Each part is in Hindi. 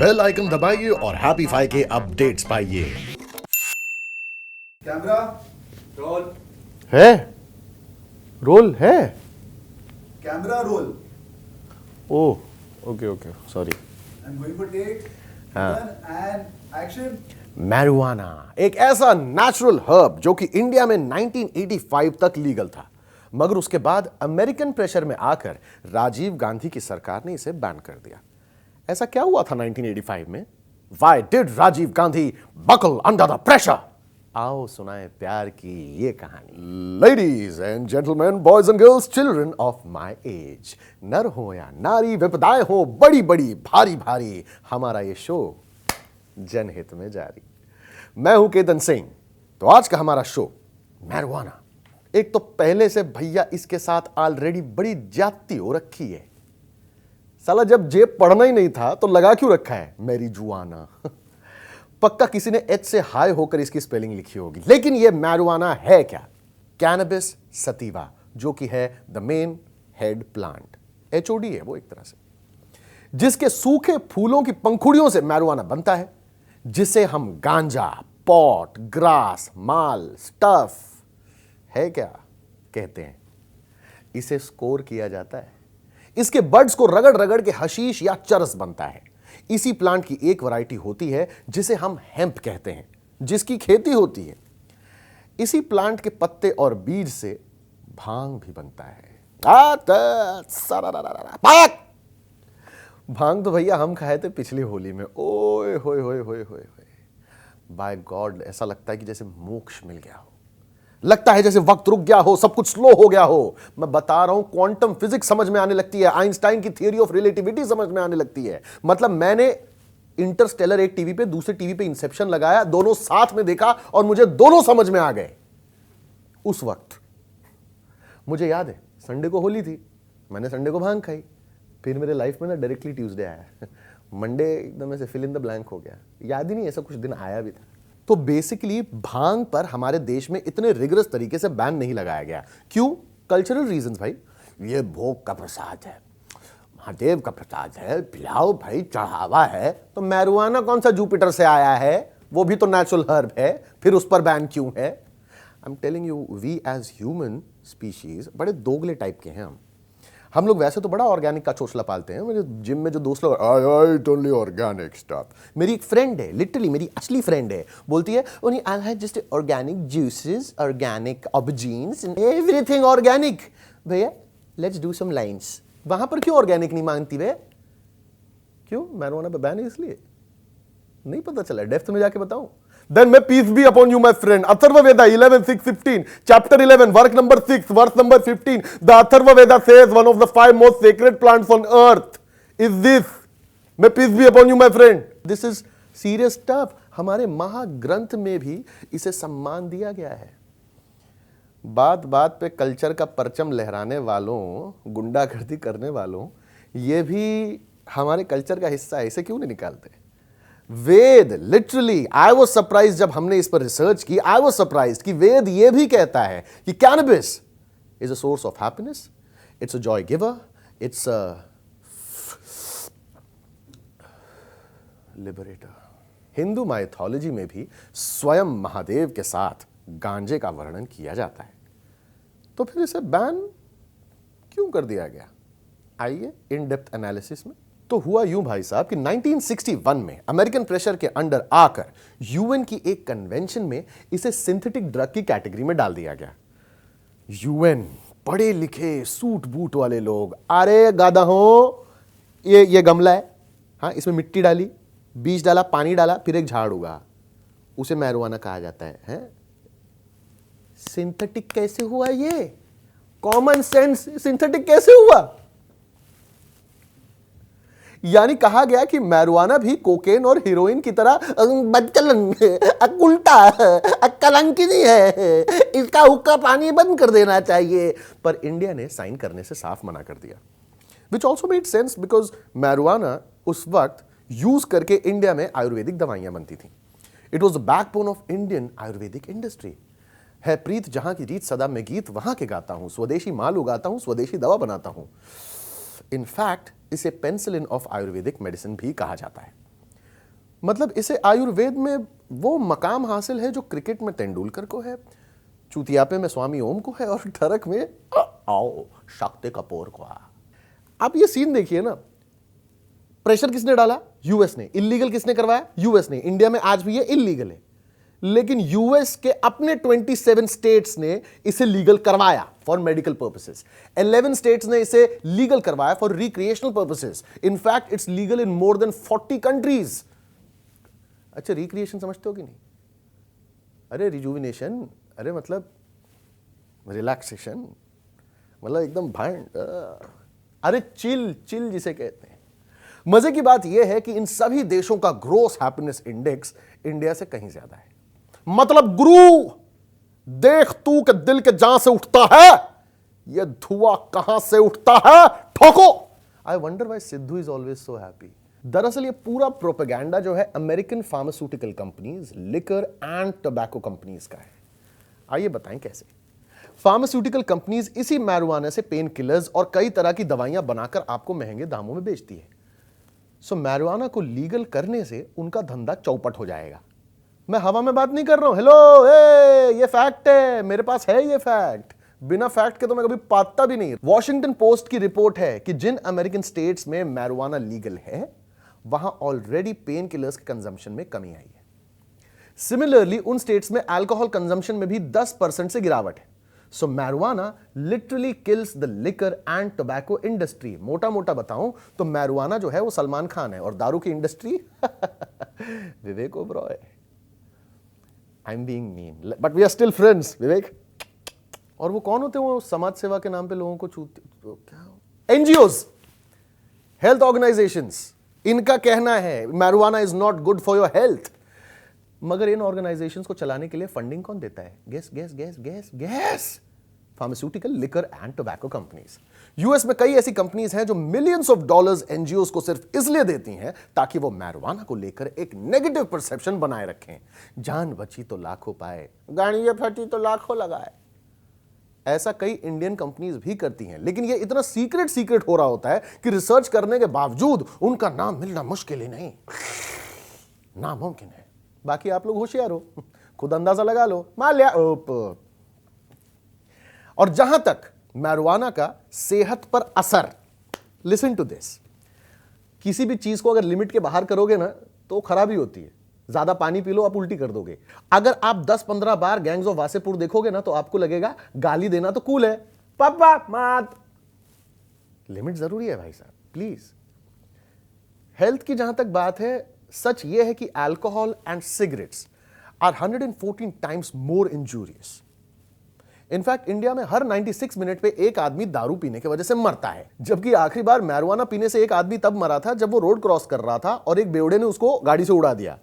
बेल आइकन दबाइए और हैप्पी फाइव के अपडेट्स पाइए। कैमरा रोल है रोल है। Camera roll oh okay sorry. I am going to take and action. Marijuana एक ऐसा नेचुरल हर्ब जो कि इंडिया में 1985 तक लीगल था, मगर उसके बाद अमेरिकन प्रेशर में आकर राजीव गांधी की सरकार ने इसे बैन कर दिया। ऐसा क्या हुआ था 1985 में? Why did Rajiv Gandhi buckle under the pressure? आओ सुनाए प्यार की ये कहानी। Ladies and gentleman, boys and girls, children of my age, नर हो या नारी, विपदाएं हो बड़ी बड़ी भारी भारी, हमारा ये शो जनहित में जारी। मैं हूं केतन सिंह। तो आज का हमारा शो मैरिजुआना। एक तो पहले से भैया इसके साथ ऑलरेडी बड़ी ज्यादती हो रखी है। साला जब जेब पढ़ना ही नहीं था तो लगा क्यों रखा है मैरिजुआना? पक्का किसी ने एच से हाई होकर इसकी स्पेलिंग लिखी होगी। लेकिन यह मैरिजुआना है क्या? कैनबिस सटिवा, जो कि है the main head plant, HOD है वो एक तरह से, जिसके सूखे फूलों की पंखुड़ियों से मैरिजुआना बनता है, जिसे हम गांजा, पॉट, ग्रास, माल, स्टफ है क्या कहते हैं। इसे स्कोर किया जाता है। इसके बड्स को रगड़ रगड़ के हशीश या चरस बनता है। इसी प्लांट की एक वैरायटी होती है जिसे हम हेम्प कहते हैं, जिसकी खेती होती है। इसी प्लांट के पत्ते और बीज से भांग भी बनता है। भांग तो भैया हम खाए थे पिछली होली में। ओए होए होए होए होए, बाय गॉड ऐसा लगता है कि जैसे मोक्ष मिल गया हो। लगता है जैसे वक्त रुक गया हो, सब कुछ स्लो हो गया हो। मैं बता रहा हूं, क्वांटम फिजिक्स समझ में आने लगती है, आइंस्टाइन की थ्योरी ऑफ रिलेटिविटी समझ में आने लगती है। मतलब मैंने इंटरस्टेलर एक टीवी पे, दूसरे टीवी पे इंसेप्शन लगाया, दोनों साथ में देखा और मुझे दोनों समझ में आ गए। उस वक्त मुझे याद है संडे को होली थी, मैंने संडे को भांग खाई, फिर मेरे लाइफ में ना डायरेक्टली ट्यूसडे आया। मंडे एकदम ऐसे फिल इन द ब्लैंक हो गया, याद ही नहीं ऐसा कुछ दिन आया भी था। तो बेसिकली भांग पर हमारे देश में इतने रिगरस तरीके से बैन नहीं लगाया गया। क्यों? कल्चरल रीजंस भाई। ये भोग का प्रसाद है, महादेव का प्रसाद है, पिलाओ भाई, चढ़ावा है। तो मैरिजुआना कौन सा जुपिटर से आया है? वो भी तो नेचुरल हर्ब है, फिर उस पर बैन क्यों है? I am telling you, we as human species बड़े दोगले टाइप के हैं। हम लोग वैसे तो बड़ा ऑर्गेनिक का चोचला पालते हैं। मेरे जिम में जो दोस्त लोग, आई ईट ओनली ऑर्गेनिक स्टफ। मेरी एक फ्रेंड है, लिटरली मेरी असली फ्रेंड है, बोलती है only I have just organic juices, organic aubergines, everything organic. भैया लेट्स डू सम लाइन्स। वहां पर क्यों ऑर्गेनिक नहीं मांगती वे? क्यों? मैरिजुआना पे बैन है इसलिए? नहीं पता चला, डेप्थ में जाके बताऊं। Then may peace be upon you, my friend. Atharva Veda 11:6-15, chapter 11, verse number 6, verse number 15. The Atharva Veda says one of the 5 most sacred plants on earth is this. May peace be upon you, my friend. This is serious stuff. हमारे महाग्रंथ में भी इसे सम्मान दिया गया है। बात बात पे कल्चर का परचम लहराने वालों, गुंडागर्दी करने वालों, ये भी हमारे कल्चर का हिस्सा है। इसे क्यों नहीं निकालते? वेद, लिटरली आई वाज सरप्राइज जब हमने इस पर रिसर्च की। आई वाज सरप्राइज कि वेद ये भी कहता है कि cannabis is a source of happiness, it's a joy giver, it's a liberator. Hindu mythology में भी स्वयं महादेव के साथ गांजे का वर्णन किया जाता है। तो फिर इसे बैन क्यों कर दिया गया? आइए इन डेप्थ एनालिसिस में। तो हुआ यूं भाई साहब कि 1961 में अमेरिकन प्रेशर के अंडर आकर यूएन की एक कन्वेंशन में इसे सिंथेटिक ड्रग की कैटेगरी में डाल दिया गया। यूएन, पढ़े लिखे सूट बूट वाले लोग, अरे गादा हो, ये गमला है, हाँ इसमें मिट्टी डाली, बीज डाला, पानी डाला, फिर एक झाड़ उगा, उसे मैरिजुआना कहा जाता है? सिंथेटिक कैसे हुआ? ये कॉमन सेंस, सिंथेटिक कैसे हुआ? यानी कहा गया कि मैरिजुआना भी कोकेन और हीरोइन की तरह बदचलन, उल्टा, कलंकिनी है, इसका हुक्का पानी बंद कर देना चाहिए। पर इंडिया ने साइन करने से साफ मना कर दिया, which also made sense because marijuana उस वक्त यूज करके इंडिया में आयुर्वेदिक दवाइयां बनती थी। It was the backbone of Indian Ayurvedic industry. है प्रीत जहां की रीत सदा मैं गीत वहां के गाता हूं, स्वदेशी माल उगाता हूं, स्वदेशी दवा बनाता हूं। इनफैक्ट इसे पेनिसिलिन ऑफ आयुर्वेदिक मेडिसिन भी कहा जाता है। मतलब इसे आयुर्वेद में वो मकाम हासिल है जो क्रिकेट में तेंदुलकर को है, चूतियापे में स्वामी ओम को है, और ठरक में आओ शक्ति कपूर को। आप ये सीन देखिए ना, प्रेशर किसने डाला? यूएस ने। इलीगल किसने करवाया? यूएस ने। इंडिया में आज भी ये इलीगल है, लेकिन यूएस के अपने 27 स्टेट्स ने इसे लीगल करवाया फॉर मेडिकल पर्पसेस। 11 स्टेट्स ने इसे लीगल करवाया for recreational purposes. In fact it's legal in more than 40 countries. अच्छा, रिक्रिएशन समझते हो कि नहीं? अरे रिजुविनेशन, अरे मतलब रिलैक्सेशन, मतलब एकदम भांड, अरे चिल चिल जिसे कहते हैं। मजे की बात यह है कि इन सभी देशों का ग्रोस हैप्पीनेस इंडेक्स इंडिया से कहीं ज्यादा है। मतलब गुरु देख तू के दिल के जहां से उठता है, यह धुआं कहां से उठता है, ठोको। I wonder why Sidhu is always so happy. दरअसल ये पूरा प्रोपेगेंडा जो है American pharmaceutical companies, liquor and tobacco companies का है। आइए बताएं कैसे। फार्मास्यूटिकल कंपनीज इसी मैरिजुआना से पेन किलर्स और कई तरह की दवाइयां बनाकर आपको महंगे दामों में बेचती है। सो मैरिजुआना को लीगल करने से उनका धंधा चौपट हो जाएगा। मैं हवा में बात नहीं कर रहा हूं। हेलो, ये फैक्ट है, मेरे पास है ये फैक्ट। बिना फैक्ट के तो मैं कभी पाता भी नहीं। वॉशिंगटन पोस्ट की रिपोर्ट है कि जिन अमेरिकन स्टेट्स में मैरिजुआना लीगल है, वहां ऑलरेडी पेन किलर्स के कंजम्पशन में कमी आई है। सिमिलरली उन स्टेट्स में अल्कोहल कंजम्पशन में भी 10% से गिरावट है। So marijuana literally kills the liquor and tobacco industry. मोटा मोटा बताऊं तो मैरिजुआना जो है वो सलमान खान है, और दारू की industry Vivek Oberoi. I am being mean but we are still friends Vivek. और वो कौन होते हैं वो समाज सेवा के नाम पे लोगों को छूते, क्या एनजीओज, हेल्थ ऑर्गेनाइजेशंस, इनका कहना है marijuana is not good for your health. मगर इन ऑर्गेनाइजेशंस को चलाने के लिए फंडिंग कौन देता है? Gas gas gas gas gas pharmaceutical, liquor and tobacco companies. US में कई ऐसी कंपनीज हैं जो मिलियंस ऑफ डॉलर्स एनजीओज को सिर्फ इसलिए देती हैं ताकि वो मैरिजुआना को लेकर एक नेगेटिव परसेप्शन बनाए रखें। जान बची तो लाखों पाए, गाड़ियां फटी तो लाखों लगाए। ऐसा कई इंडियन कंपनीज भी करती हैं, लेकिन ये इतना सीक्रेट हो रहा होता है कि रिसर्च करने के बावजूद उनका नाम मिलना मुश्किल ही नहीं, नामुमकिन है। बाकी आप लोग होशियार हो, खुद अंदाजा लगा लो, मान लिया। और जहां तक मैरिजुआना का सेहत पर असर, लिसन टू दिस, किसी भी चीज को अगर लिमिट के बाहर करोगे ना तो खराबी होती है। ज्यादा पानी पी लो, आप उल्टी कर दोगे। अगर आप 10-15 बार गैंग्स ऑफ वासेपुर देखोगे ना तो आपको लगेगा गाली देना तो कूल है, पापा मात। लिमिट जरूरी है भाई साहब, प्लीज। हेल्थ की जहां तक बात है, सच यह है कि alcohol and cigarettes are 114 times more injurious. In fact India में हर 96 मिनट पे एक आदमी दारू पीने की वजह से मरता है, जबकि आखिरी बार मैरिजुआना पीने से एक आदमी तब मरा था जब वो रोड क्रॉस कर रहा था और एक बेवड़े ने उसको गाड़ी से उड़ा दिया।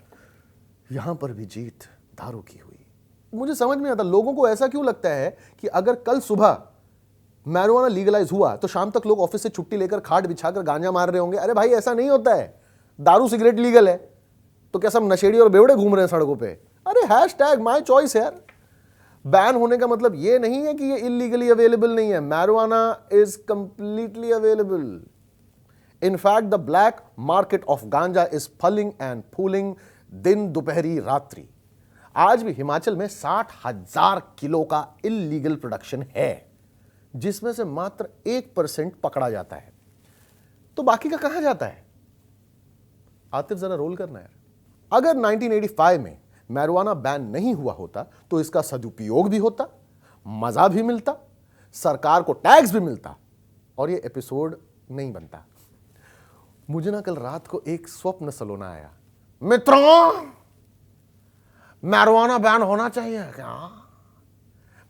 यहां पर भी जीत दारू की हुई। मुझे समझ में आता लोगों को ऐसा क्यों लगता है कि अगर कल सुबह मैरिजुआना लीगलाइज हुआ तो शाम तक लोग ऑफिस से छुट्टी लेकर खाट बिछाकर गांजा मार रहे होंगे। अरे भाई ऐसा नहीं होता है। दारू सिगरेट लीगल है तो क्या सब नशेड़ी और बेवड़े घूम रहे हैं सड़कों पे? अरे हैशटैग माय चॉइस यार। बैन होने का मतलब ये नहीं है कि ये इलीगली अवेलेबल नहीं है। Marijuana is completely available. In fact the black market of गांजा इज फलिंग एंड फूलिंग दिन दोपहरी रात्रि। आज भी हिमाचल में 60,000 किलो का इलीगल प्रोडक्शन है, जिसमें से मात्र 1% पकड़ा जाता है। तो बाकी का कहां जाता है? आतिफ जरा रोल करना यार। अगर 1985 में मैरिजुआना बैन नहीं हुआ होता तो इसका सदुपयोग भी होता, मजा भी मिलता, सरकार को टैक्स भी मिलता और ये एपिसोड नहीं बनता। मुझे ना कल रात को एक स्वप्न सलोना आया। मित्रों, मैरिजुआना बैन होना चाहिए क्या?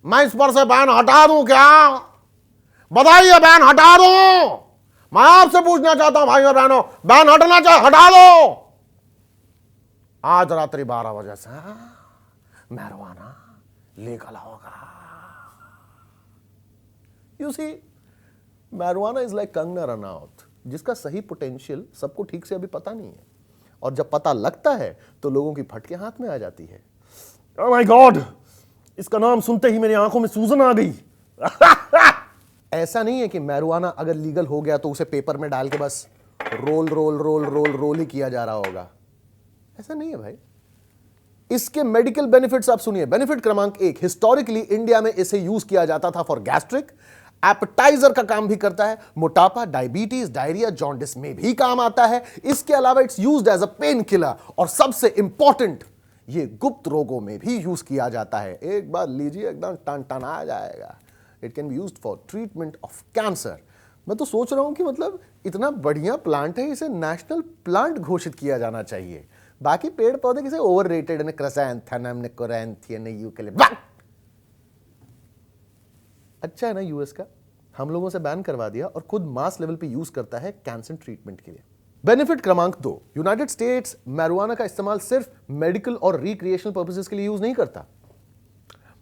मैं इस पर से बैन हटा दूं क्या? बताइए, बैन हटा दूं? मैं आपसे पूछना चाहता हूं भाई और बहनों, बैन हटना चाहिए, हटा दो। आज रात्रि 12 बजे से मैरिजुआना लीगल होगा। You see, marijuana is like Kangana Ranaut, जिसका सही पोटेंशियल सबको ठीक से अभी पता नहीं है, और जब पता लगता है तो लोगों की फटके हाथ में आ जाती है। ओह माय गॉड, इसका नाम सुनते ही मेरी आंखों में सूजन आ गई। ऐसा नहीं है कि मैरिजुआना अगर लीगल हो गया तो उसे पेपर में डाल के बस roll roll roll roll roll ही किया जा रहा होगा। ऐसा नहीं है भाई। इसके मेडिकल बेनिफिट्स आप सुनिए। बेनिफिट क्रमांक 1, हिस्टोरिकली इंडिया में इसे यूज किया जाता था फॉर गैस्ट्रिक, एपेटाइजर का काम भी करता है, मोटापा, डायबिटीज, डायरिया, जॉन्डिस में भी काम आता है। इसके अलावा it's used as a pain killer, और सबसे इंपॉर्टेंट, ये गुप्त रोगों में भी यूज किया जाता है। एक बार लीजिए, एकदम टन टन आ जाएगा। It can be used for treatment of cancer. मैं तो सोच रहा हूं कि मतलब इतना बढ़िया प्लांट है, इसे नेशनल प्लांट घोषित किया जाना चाहिए। बाकी पेड़ पौधे किसे ओवररेटेड ने, क्राइसैंथेमम ने, कोरैंथियन ने, यूकेलिप्टस। अच्छा है ना यूएस का, हम लोगों से बैन करवा दिया और खुद मास लेवल पे यूज करता है कैंसर ट्रीटमेंट के लिए। बेनिफिट क्रमांक 2, यूनाइटेड स्टेट्स मैरिजुआना का इस्तेमाल सिर्फ मेडिकल और रिक्रिएशनल पर्पसेस के लिए यूज नहीं करता,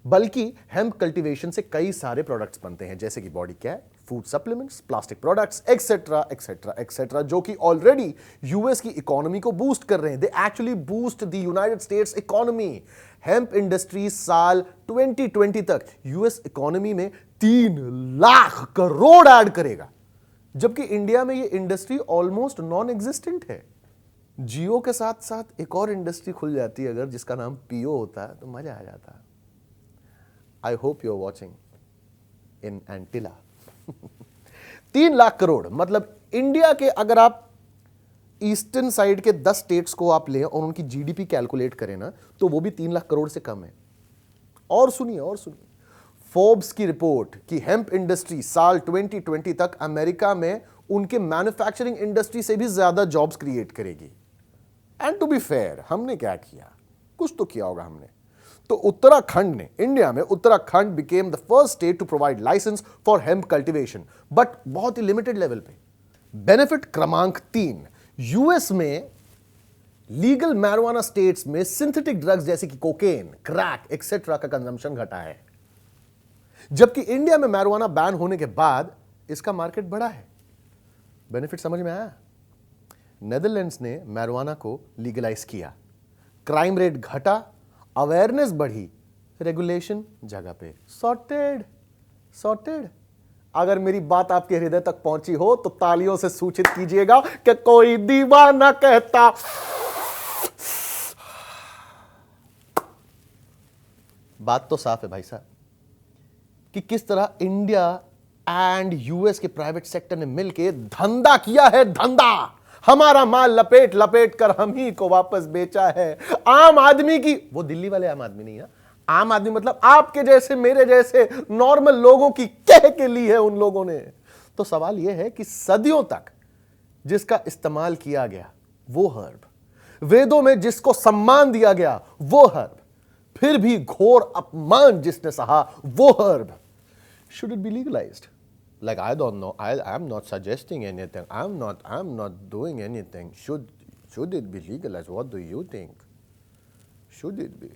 बल्कि हेम्प कल्टीवेशन से कई सारे प्रोडक्ट्स बनते हैं, जैसे कि body care, food supplements, plastic products, etcetera etcetera etcetera, जो कि ऑलरेडी यूएस की इकोनॉमी को बूस्ट कर रहे हैं। They actually boost the United states economy. Hemp industry साल 2020 तक यूएस इकोनॉमी में 3 लाख करोड़ ऐड करेगा, जबकि इंडिया में ये इंडस्ट्री ऑलमोस्ट नॉन एग्जिस्टेंट है। जियो के साथ साथ एक और इंडस्ट्री खुल जाती है अगर, जिसका नाम पीओ होता है, तो मजा आ जाता। I hope you are watching in Antilia. 3 lakh crore मतलब इंडिया के, अगर आप ईस्टर्न साइड के 10 स्टेट्स को आप लें और उनकी जीडीपी कैलकुलेट करें ना, तो वो भी 3 लाख करोड़ से कम है। और सुनिए, फोर्ब्स की रिपोर्ट कि हेम्प इंडस्ट्री साल 2020 तक अमेरिका में उनके मैन्युफैक्चरिंग इंडस्ट्री से भी ज्यादा जॉब्स क्रिएट करेगी। एंड टू बी फेयर, हमने क्या किया? कुछ तो किया होगा हमने। तो उत्तराखंड ने, इंडिया में Uttarakhand became the first state to provide license for hemp cultivation, but बहुत ही लिमिटेड लेवल पे। बेनिफिट क्रमांक 3, यूएस में लीगल मैरिजुआना स्टेट्स में सिंथेटिक ड्रग्स जैसे कि कोकेन, क्रैक एक्सेट्रा का कंजम्पशन घटा है, जबकि इंडिया में मैरिजुआना बैन होने के बाद इसका मार्केट बढ़ा है। बेनिफिट समझ में आया? नेदरलैंड्स ने मैरिजुआना को लीगलाइज किया, क्राइम रेट घटा, अवेयरनेस बढ़ी, रेगुलेशन जगह पे। सॉर्टेड। अगर मेरी बात आपके हृदय तक पहुंची हो तो तालियों से सूचित कीजिएगा कि कोई दीवाना कहता। बात तो साफ है भाई साहब कि किस तरह इंडिया एंड यूएस के प्राइवेट सेक्टर ने मिलकर धंधा किया है। धंधा, हमारा माल लपेट लपेट कर हम ही को वापस बेचा है। आम आदमी की, वो दिल्ली वाले आम आदमी नहीं है, आम आदमी मतलब आपके जैसे मेरे जैसे नॉर्मल लोगों की कह के ली है उन लोगों ने। तो सवाल यह है कि सदियों तक जिसका इस्तेमाल किया गया वो हर्ब, वेदों में जिसको सम्मान दिया गया वो हर्ब, फिर भी घोर अपमान जिसने सहा वो herb, should it be legalized? Like, I don't know. I'm not suggesting anything. I'm not doing anything. Should it be legalized? What do you think? Should it be?